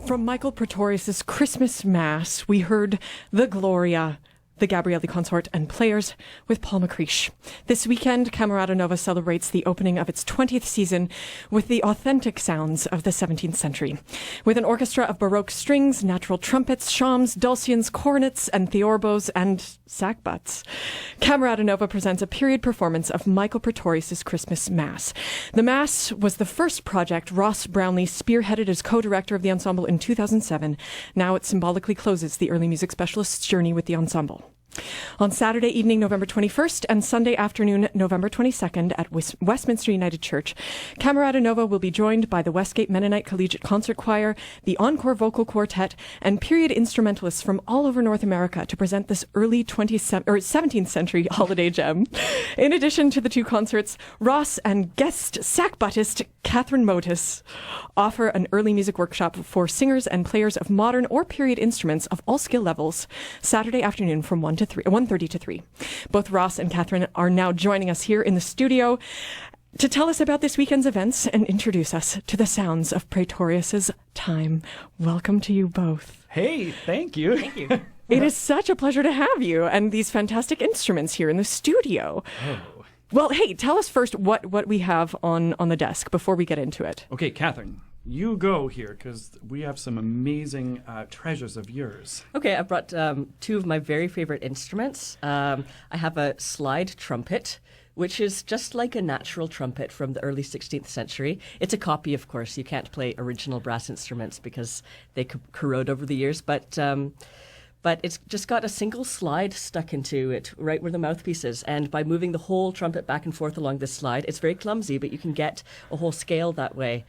From Michael Praetorius Christmas Mass, we heard the Gloria, the Gabrielli Consort, and Players with Paul McCreish. This weekend, Camerata Nova celebrates the opening of its 20th season with the authentic sounds of the 17th century. With an orchestra of baroque strings, natural trumpets, shawms, dulcians, cornetts, and theorbos, and sackbuts, Camerata Nova presents a period performance of Michael Praetorius' Christmas Mass. The Mass was the first project Ross Brownlee spearheaded as co-director of the ensemble in 2007. Now it symbolically closes the early music specialist's journey with the ensemble. On Saturday evening, November 21st, and Sunday afternoon, November 22nd, at Westminster United Church, Camerata Nova will be joined by the Westgate Mennonite Collegiate Concert Choir, the Encore Vocal Quartet, and period instrumentalists from all over North America to present this early 17th century holiday gem. In addition to the two concerts, Ross and guest sackbutist Catherine Motuz offer an early music workshop for singers and players of modern or period instruments of all skill levels, Saturday afternoon from 1:30 to 3. Both Ross and Catherine are now joining us here in the studio to tell us about this weekend's events and introduce us to the sounds of Praetorius's time. Welcome to you both. Hey, thank you. Thank you. It is such a pleasure to have you and these fantastic instruments here in the studio. Oh. Well, hey, tell us first what we have on the desk before we get into it. Okay, Catherine, you go here because we have some amazing treasures of yours. Okay, I brought two of my very favorite instruments. I have a slide trumpet, which is just like a natural trumpet from the early 16th century. It's a copy, of course. You can't play original brass instruments because they corrode over the years, but it's just got a single slide stuck into it, right where the mouthpiece is. And by moving the whole trumpet back and forth along this slide, it's very clumsy, but you can get a whole scale that way.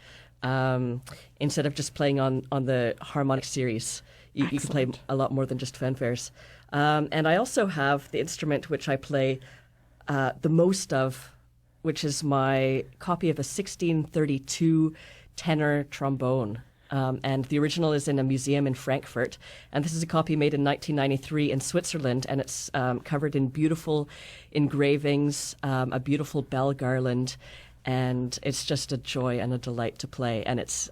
Instead of just playing on the harmonic series. You can play a lot more than just fanfares. And I also have the instrument which I play the most of, which is my copy of a 1632 tenor trombone. And the original is in a museum in Frankfurt. And this is a copy made in 1993 in Switzerland. And it's covered in beautiful engravings, a beautiful bell garland. And it's just a joy and a delight to play. And it's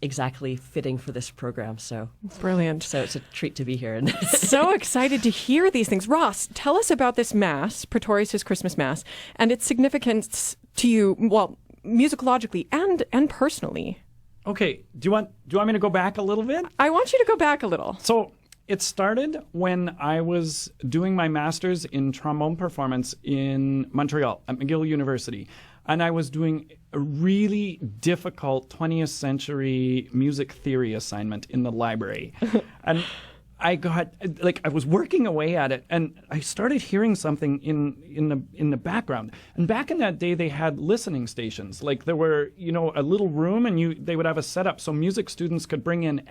exactly fitting for this program. So brilliant. So it's a treat to be here. So excited to hear these things. Ross, tell us about this Mass, Praetorius' Christmas Mass, and its significance to you, well, musicologically and personally. Okay, do you want me to go back a little bit? I want you to go back a little. So it started when I was doing my master's in trombone performance in Montreal at McGill University. And I was doing a really difficult 20th century music theory assignment in the library. And I was working away at it, and I started hearing something in the background. And back in that day, they had listening stations. Like there were, a little room, and they would have a setup so music students could bring in,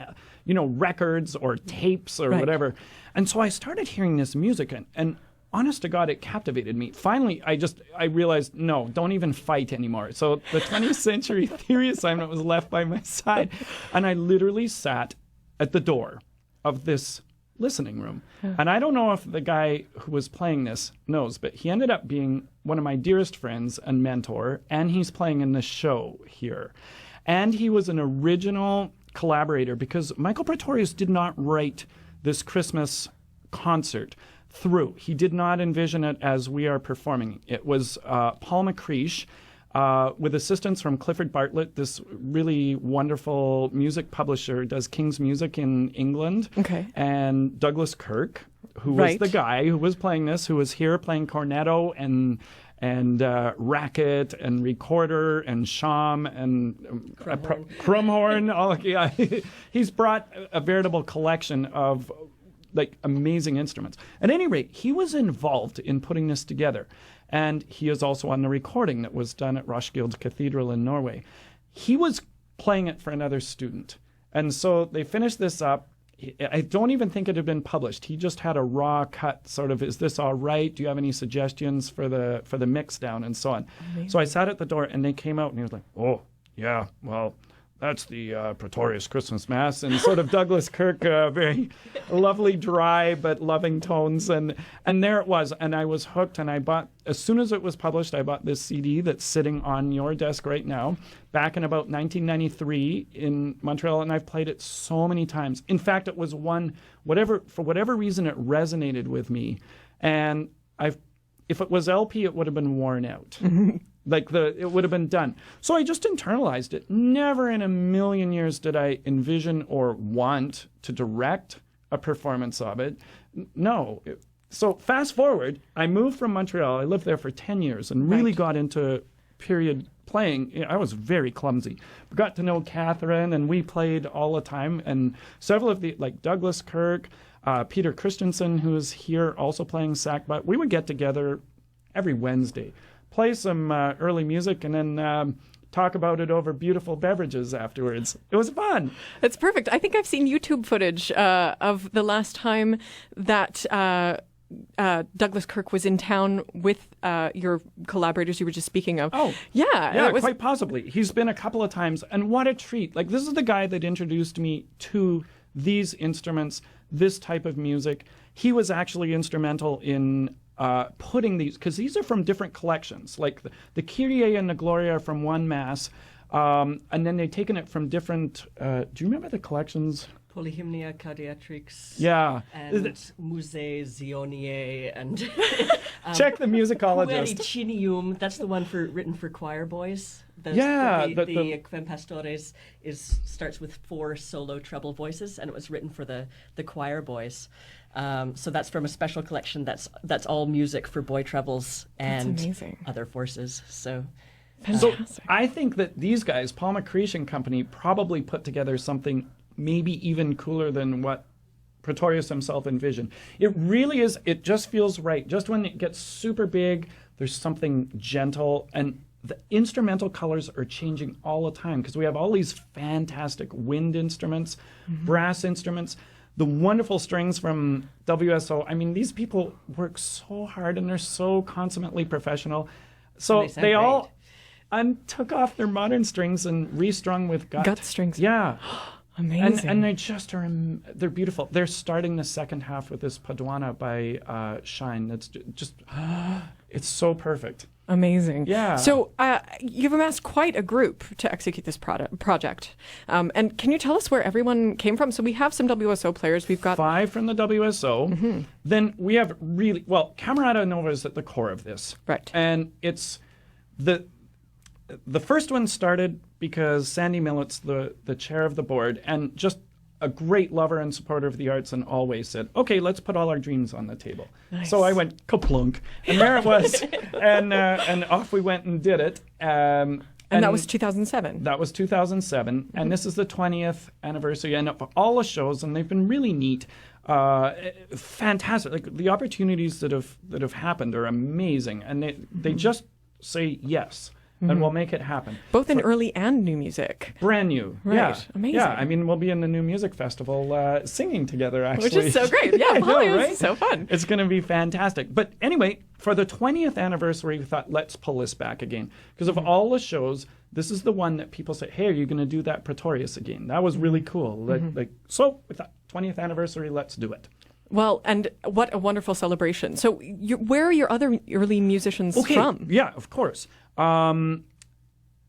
records or tapes or whatever. And so I started hearing this music, and honest to God, it captivated me. Finally, I realized, no, don't even fight anymore. So the 20th century theory assignment was left by my side, and I literally sat at the door of this listening room. And I don't know if the guy who was playing this knows, but he ended up being one of my dearest friends and mentor, and he's playing in the show here. And he was an original collaborator because Michael Praetorius did not write this Christmas concert through. He did not envision it as we are performing. It was Paul McCreish with assistance from Clifford Bartlett, this really wonderful music publisher, does King's Music in England. Okay. And Douglas Kirk, who was the guy who was playing this, who was here playing cornetto and racket and recorder and shawm and crumhorn. He's brought a veritable collection of amazing instruments. At any rate, he was involved in putting this together. And he is also on the recording that was done at Roskilde Cathedral in Norway. He was playing it for another student. And so they finished this up. I don't even think it had been published. He just had a raw cut sort of, is this all right? Do you have any suggestions for the mix down and so on? Amazing. So I sat at the door and they came out and he was like, oh, yeah, well, that's the Praetorius Christmas Mass, and sort of Douglas Kirk, very lovely, dry but loving tones, and there it was, and I was hooked, and I bought, as soon as it was published, I bought this CD that's sitting on your desk right now, back in about 1993 in Montreal, and I've played it so many times. In fact, it was one, for whatever reason, it resonated with me, and if it was LP, it would have been worn out. It would have been done. So I just internalized it. Never in a million years did I envision or want to direct a performance of it. No. So fast forward, I moved from Montreal. I lived there for 10 years and really got into period playing. I was very clumsy. Got to know Catherine, and we played all the time. And several of like Douglas Kirk, Peter Christensen, who is here also playing sackbut, we would get together every Wednesday, play some early music, and then talk about it over beautiful beverages afterwards. It was fun. It's perfect. I think I've seen YouTube footage of the last time that Douglas Kirk was in town with your collaborators you were just speaking of. Oh, yeah, quite possibly. He's been a couple of times, and what a treat. Like, this is the guy that introduced me to these instruments, this type of music. He was actually instrumental in putting these, because these are from different collections. Like the Kyrie and the Gloria are from one Mass, and then they've taken it from different, do you remember the collections? Polyhymnia Cardiatrix. Yeah. And Musée Zionier and check the musicologist. Puericinium. That's the one written for choir boys. The Quem Pastores starts with 4 solo treble voices, and it was written for the choir boys. So that's from a special collection that's all music for boy trebles and other forces. So fantastic. So I think that these guys, Paul McCreesh and company, probably put together something maybe even cooler than what Praetorius himself envisioned. It really is, it just feels right. Just when it gets super big, there's something gentle, and the instrumental colors are changing all the time because we have all these fantastic wind instruments, brass instruments, the wonderful strings from WSO. I mean, these people work so hard and they're so consummately professional. So they all took off their modern strings and restrung with gut strings. Yeah. Amazing. And they just are, they're beautiful. They're starting the second half with this Paduana by Shine. That's just, it's so perfect. Amazing. Yeah. So you've amassed quite a group to execute this project. And can you tell us where everyone came from? So we have some WSO players. We've got 5 from the WSO. Then we have Camerata Nova is at the core of this. Right. And it's the first one started because Sandy Millet's the chair of the board and just a great lover and supporter of the arts, and always said, okay, let's put all our dreams on the table. Nice. So I went kaplunk, and there it was. and off we went and did it. And that was 2007. That was 2007. And this is the 20th anniversary. And all the shows, and they've been really neat. Fantastic. Like, the opportunities that have happened are amazing. And they just say yes. And we'll make it happen. Both in early and new music. Brand new. Right. Yeah. Amazing. Yeah, I mean, we'll be in the New Music Festival singing together, actually. Which is so great. Yeah, know, right? So fun. It's going to be fantastic. But anyway, for the 20th anniversary, we thought, let's pull this back again. Because of all the shows, this is the one that people say, hey, are you going to do that Praetorius again? That was really cool. So with that 20th anniversary, let's do it. Well, and what a wonderful celebration. So where are your other early musicians from? Yeah, of course.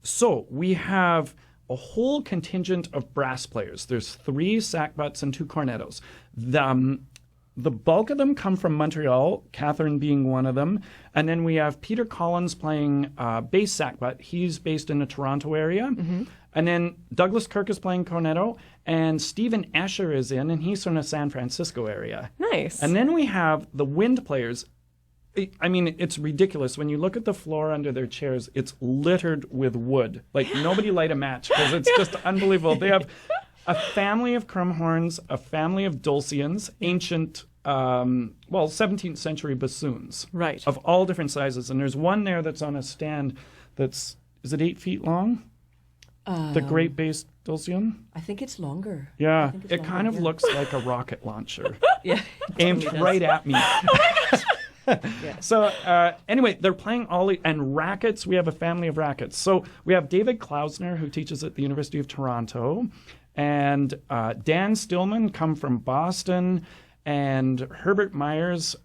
So we have a whole contingent of brass players. There's 3 sackbuts and 2 cornettos. The bulk of them come from Montreal, Catherine being one of them. And then we have Peter Collins playing bass sackbut. He's based in the Toronto area. And then Douglas Kirk is playing cornetto. And Stephen Escher is in, and he's from the San Francisco area. Nice. And then we have the wind players. I mean, it's ridiculous. When you look at the floor under their chairs, it's littered with wood. Like, nobody light a match because it's just unbelievable. They have a family of crumhorns, a family of dulcians, ancient, 17th century bassoons. Right. Of all different sizes. And there's one there that's on a stand is it 8 feet long? The great bass dulcian? I think it's longer. Yeah. It kind of looks like a rocket launcher. Yeah. Aimed right at me. So anyway, they're playing and rackets. We have a family of rackets. So we have David Klausner, who teaches at the University of Toronto, and Dan Stillman come from Boston, and Herbert Myers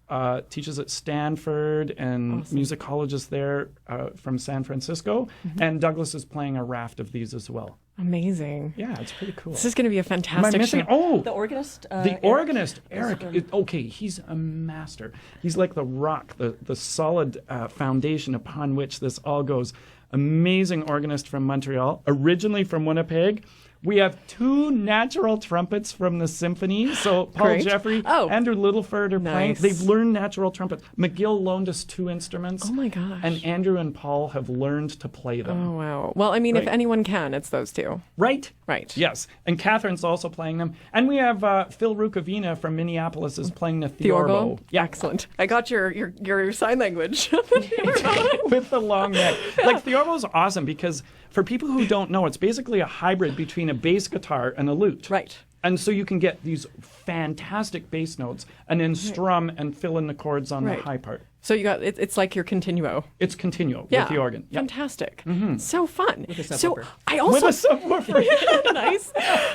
teaches at Stanford and musicologist there from San Francisco. And Douglas is playing a raft of these as well. Amazing. Yeah, it's pretty cool. This is going to be a Am I fantastic missing? show. Oh, The organist? the organist, Eric. Okay, he's a master. He's like the rock, the solid foundation upon which this all goes. Amazing organist from Montreal, originally from Winnipeg. We have 2 natural trumpets from the symphony. So Paul Great. Jeffrey, Oh. Andrew Littleford are playing. Nice. They've learned natural trumpets. McGill loaned us 2 instruments. Oh my gosh. And Andrew and Paul have learned to play them. Oh, wow. Well, I mean, if Right. anyone can, it's those two. Right? Right. Yes. And Catherine's also playing them. And we have Phil Rukavina from Minneapolis is playing the theorbo. Yeah. Excellent. I got your sign language. With the long neck. Like theorbo's awesome because for people who don't know, it's basically a hybrid between a bass guitar and a lute. Right. And so you can get these fantastic bass notes and then strum and fill in the chords on Right. the high part. So you got it's like your continuo. It's continuo Yeah. with the organ. Yep. Fantastic. So fun. a So subwoofer. I With also a subwoofer. nice.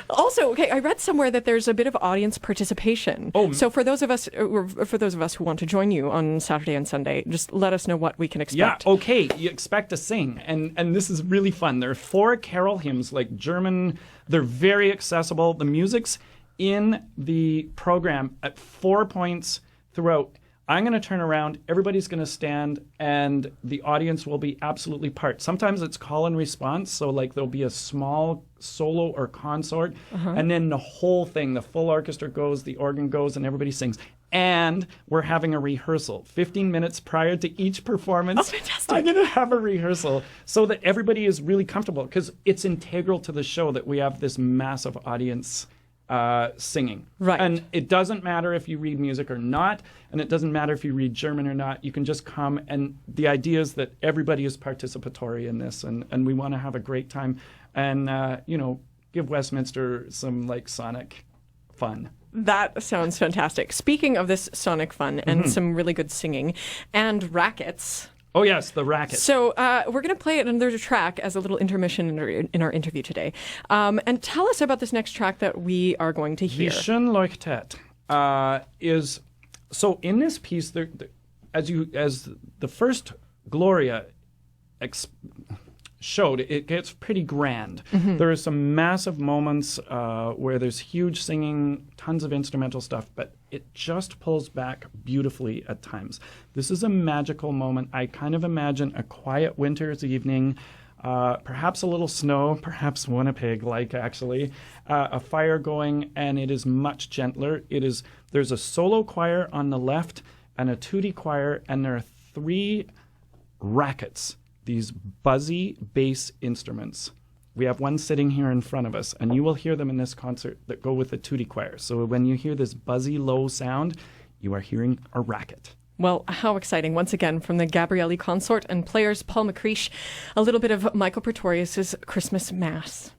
Also, okay, I read somewhere that there's a bit of audience participation. Oh. So for those of us who want to join you on Saturday and Sunday, just let us know what we can Yeah, expect. okay. You expect to sing, and this is really fun. There are 4 carol hymns, like German. They're very accessible. The music's in the program at 4 points throughout. I'm going to turn around, everybody's going to stand, and the audience will be absolutely part. Sometimes it's call and response, so like there'll be a small solo or consort, and then the whole thing, the full orchestra goes, the organ goes, and everybody sings. And we're having a rehearsal 15 minutes prior to each performance. Oh, fantastic. I'm going to have a rehearsal so that everybody is really comfortable, because it's integral to the show that we have this massive audience singing. Right. And it doesn't matter if you read music or not, and it doesn't matter if you read German or not. You can just come, and the idea is that everybody is participatory in this, and we want to have a great time and, give Westminster some, like, sonic fun. That sounds fantastic. Speaking of this sonic fun and some really good singing and rackets. Oh, yes, the racket. So we're going to play another track as a little intermission in our interview today. And tell us about this next track that we are going to hear. Vision leuchtet is so in this piece. As the first Gloria showed, it gets pretty grand. There are some massive moments where there's huge singing, tons of instrumental stuff, but it just pulls back beautifully at times. This is a magical moment. I kind of imagine a quiet winter's evening, perhaps a little snow, perhaps Winnipeg-like actually, a fire going, and it is much gentler. There's a solo choir on the left and a tutti choir, and there are 3 rackets, these buzzy bass instruments. We have one sitting here in front of us, and you will hear them in this concert that go with the tutti choir. So when you hear this buzzy, low sound, you are hearing a racket. Well, how exciting. Once again, from the Gabrielli Consort and players Paul McCreesh, a little bit of Michael Praetorius' Christmas Mass.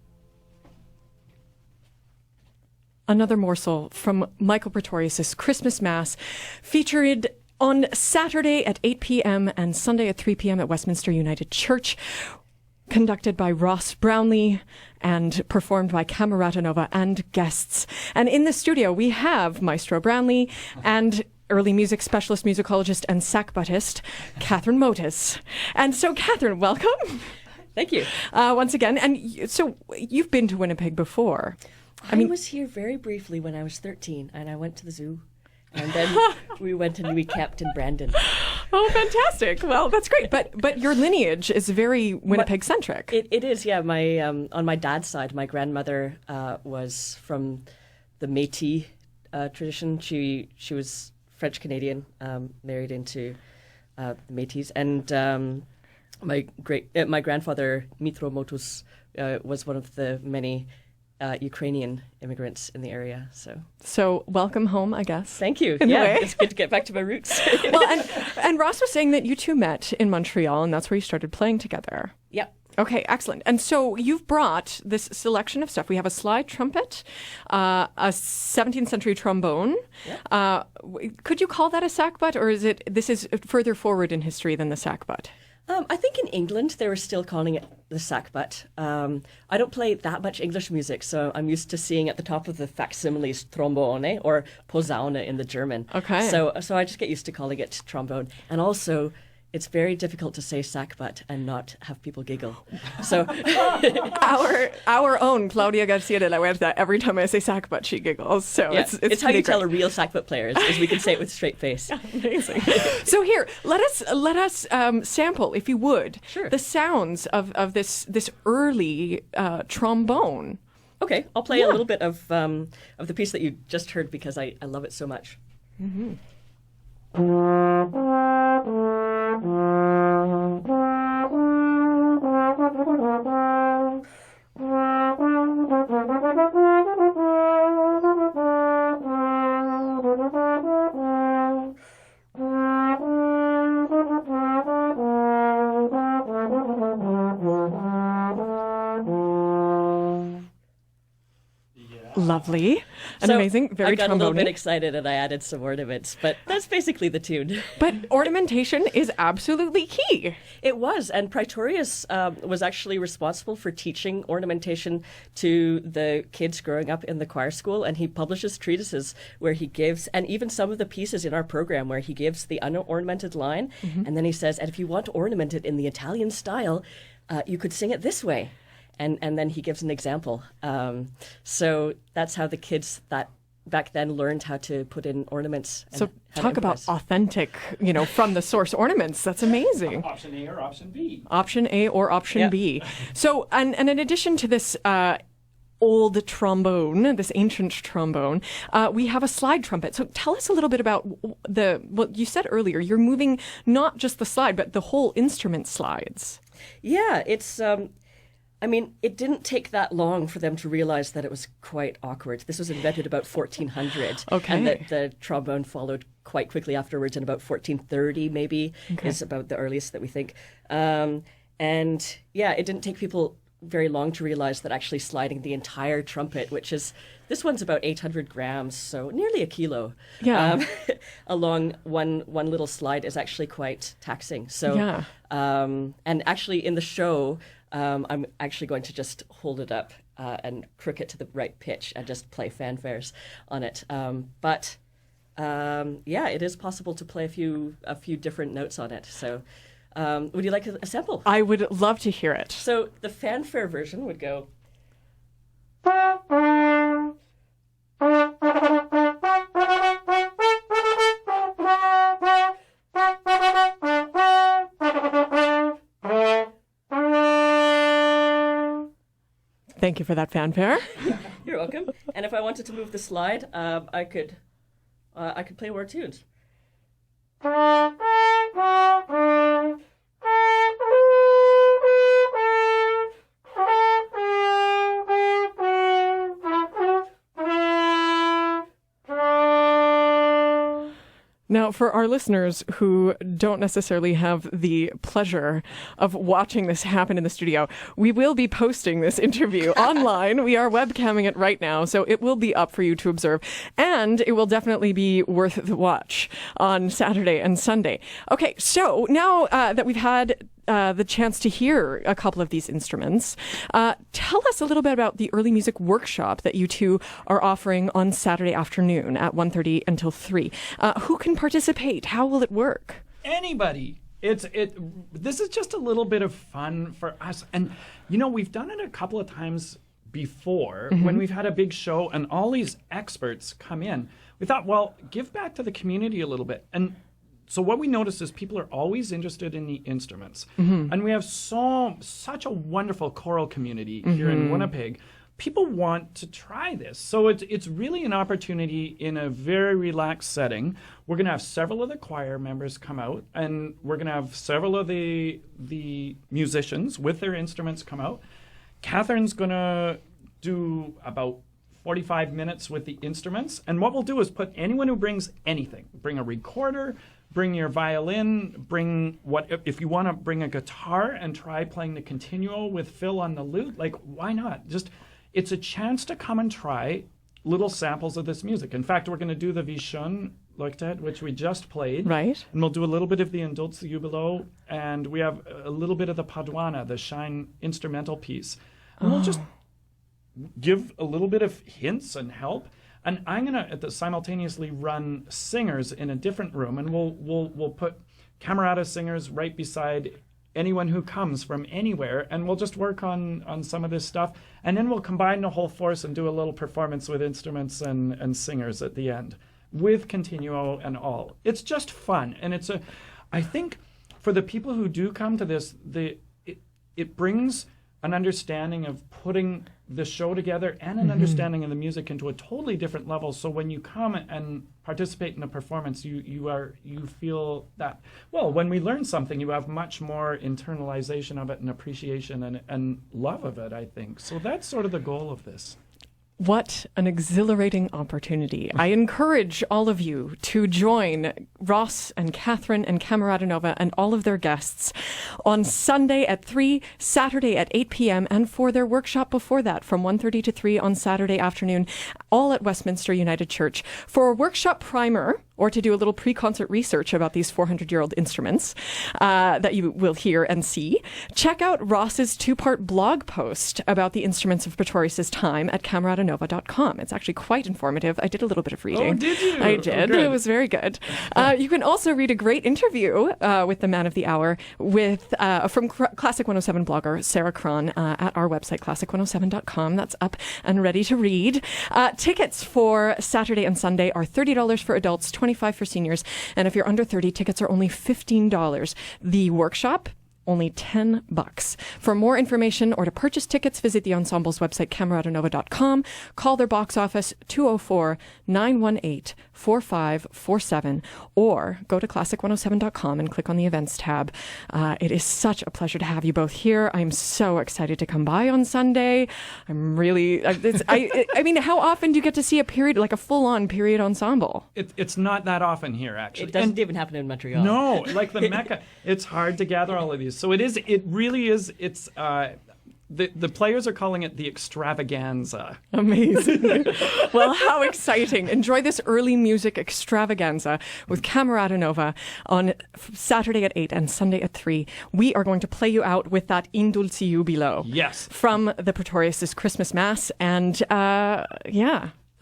Another morsel from Michael Praetorius' Christmas Mass, featured on Saturday at 8 p.m. and Sunday at 3 p.m. at Westminster United Church, conducted by Ross Brownlee and performed by Camerata Nova and guests. And in the studio, we have Maestro Brownlee and early music specialist, musicologist, and sackbutist, Catherine Motuz. And so, Catherine, welcome. Thank you. Once again. And so you've been to Winnipeg before. I was here very briefly when I was 13, and I went to the zoo. And then we went and we camped in Brandon. Oh, fantastic. Well, that's great. But your lineage is very Winnipeg-centric. It is, yeah. My on my dad's side, my grandmother was from the Métis tradition. She was French-Canadian, married into the Métis. And my grandfather, Mitro Motuz, was one of the many Ukrainian immigrants in the area. So welcome home, I guess. Thank you. In a way. It's good to get back to my roots. Well, and Ross was saying that you two met in Montreal, and that's where you started playing together. Yep. Okay, excellent. And so you've brought this selection of stuff. We have a slide trumpet, a 17th century trombone. Yeah. Could you call that a sackbut, or this is further forward in history than the sackbut? I think in England they were still calling it the sackbut. I don't play that much English music, so I'm used to seeing at the top of the facsimiles trombone or posaune in the German. Okay. So I just get used to calling it trombone. And also, it's very difficult to say sackbut and not have people giggle. So our own Claudia Garcia de la Huerta, every time I say sackbut, she giggles. So yeah, it's how you great. tell a real sackbut player is we can say it with a straight face. Amazing. So here, let us sample, if you would, Sure. the sounds of this early trombone. Okay, I'll play a little bit of the piece that you just heard because I love it so much. Mm-hmm. Lovely and So amazing, very I got a little bit trombone-y. excited and I added some ornaments, but that's basically the tune. But ornamentation is absolutely key. It was, and Praetorius was actually responsible for teaching ornamentation to the kids growing up in the choir school, and he publishes treatises where he gives, and even some of the pieces in our program where he gives the unornamented line, and then he says, and if you want to ornament it in the Italian style, you could sing it this way. And then he gives an example. So that's how the kids that back then learned how to put in ornaments. And So how to talk about improvise. authentic, from the source ornaments. That's amazing. Option A or option B. Option A or option Yeah. B. So, and in addition to this old trombone, this ancient trombone, we have a slide trumpet. So tell us a little bit about what you said earlier. You're moving not just the slide, but the whole instrument slides. Yeah, it's. It didn't take that long for them to realize that it was quite awkward. This was invented about 1400. Okay. And the trombone followed quite quickly afterwards in about 1430, maybe, is about the earliest that we think. And yeah, it didn't take people very long to realize that actually sliding the entire trumpet, which is, this one's about 800 grams, so nearly a kilo, Yeah. along one little slide is actually quite taxing. So, Yeah. and actually in the show, I'm actually going to just hold it up and crook it to the right pitch and just play fanfares on it. But yeah, it is possible to play a few different notes on it. So would you like a sample? I would love to hear it. So the fanfare version would go. Thank you for that fanfare. You're welcome. And if I wanted to move the slide, I could play more tunes. Now, for our listeners who don't necessarily have the pleasure of watching this happen in the studio, we will be posting this interview online. We are webcamming it right now, so it will be up for you to observe. And it will definitely be worth the watch on Saturday and Sunday. Okay, so now that we've had the chance to hear a couple of these instruments, tell us a little bit about the early music workshop that you two are offering on Saturday afternoon at 1:30 until 3. Who can participate? How will it work? Anybody. This is just a little bit of fun for us. And, we've done it a couple of times before when we've had a big show and all these experts come in. We thought, well, give back to the community a little bit. And so what we noticed is people are always interested in the instruments. And we have such a wonderful choral community here in Winnipeg. People want to try this. So it's really an opportunity in a very relaxed setting. We're going to have several of the choir members come out, and we're going to have several of the musicians with their instruments come out. Catherine's going to do about 45 minutes with the instruments. And what we'll do is put anyone who brings anything, bring a recorder, bring your violin, if you want to bring a guitar and try playing the continuo with Phil on the lute, like, why not? It's a chance to come and try little samples of this music. In fact, we're going to do the Vishon Leuchtet, which we just played. Right. And we'll do a little bit of the Indulce Jubilo, and we have a little bit of the Paduana, the Shine instrumental piece. And we'll just give a little bit of hints and help. And I'm going to simultaneously run singers in a different room, and we'll put Camerata singers right beside anyone who comes from anywhere, and we'll just work on some of this stuff. And then we'll combine the whole force and do a little performance with instruments and singers at the end, with continuo and all. It's just fun. And I think for the people who do come to this, it brings an understanding of putting the show together and an understanding of the music into a totally different level. So when you come and participate in a performance, you feel that, well, when we learn something, you have much more internalization of it and appreciation and love of it, I think. So that's sort of the goal of this. What an exhilarating opportunity. I encourage all of you to join Ross and Catherine and Camerata Nova and all of their guests on Sunday at 3, Saturday at 8 p.m., and for their workshop before that from 1:30 to 3 on Saturday afternoon, all at Westminster United Church. For a workshop primer, or to do a little pre-concert research about these 400-year-old instruments that you will hear and see, check out Ross's 2-part blog post about the instruments of Praetorius' time at cameratanova.com. It's actually quite informative. I did a little bit of reading. Oh, did you? I did. Oh, it was very good. You can also read a great interview with the man of the hour from Classic 107 blogger Sarah Cron at our website, classic107.com. That's up and ready to read. Tickets for Saturday and Sunday are $30 for adults, $25 for seniors, and if you're under 30, tickets are only $15. The workshop, only $10. For more information or to purchase tickets, visit the ensemble's website, cameratanova.com. Call their box office 204-918-4547, or go to classic107.com and click on the events tab. It is such a pleasure to have you both here. I'm so excited to come by on Sunday. I'm really, I mean, how often do you get to see a period, like a full-on period ensemble? It's not that often here, actually. It doesn't even happen in Montreal. No, like the Mecca. It's hard to gather all of these. So it really is, the players are calling it the extravaganza. Amazing. Well, how exciting. Enjoy this early music extravaganza with Camerata Nova on Saturday at 8 and Sunday at 3. We are going to play you out with that Indulce Jubilo. Yes. From the Praetorius' Christmas Mass. And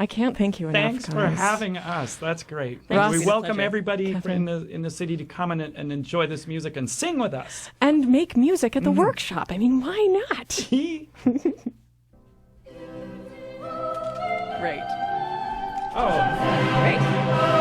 I can't thank you enough. Thanks for having us. That's great. Ross, we welcome everybody Catherine, in the city to come and enjoy this music and sing with us. And make music at the workshop. I mean, why not? Great. Great. Oh. Great.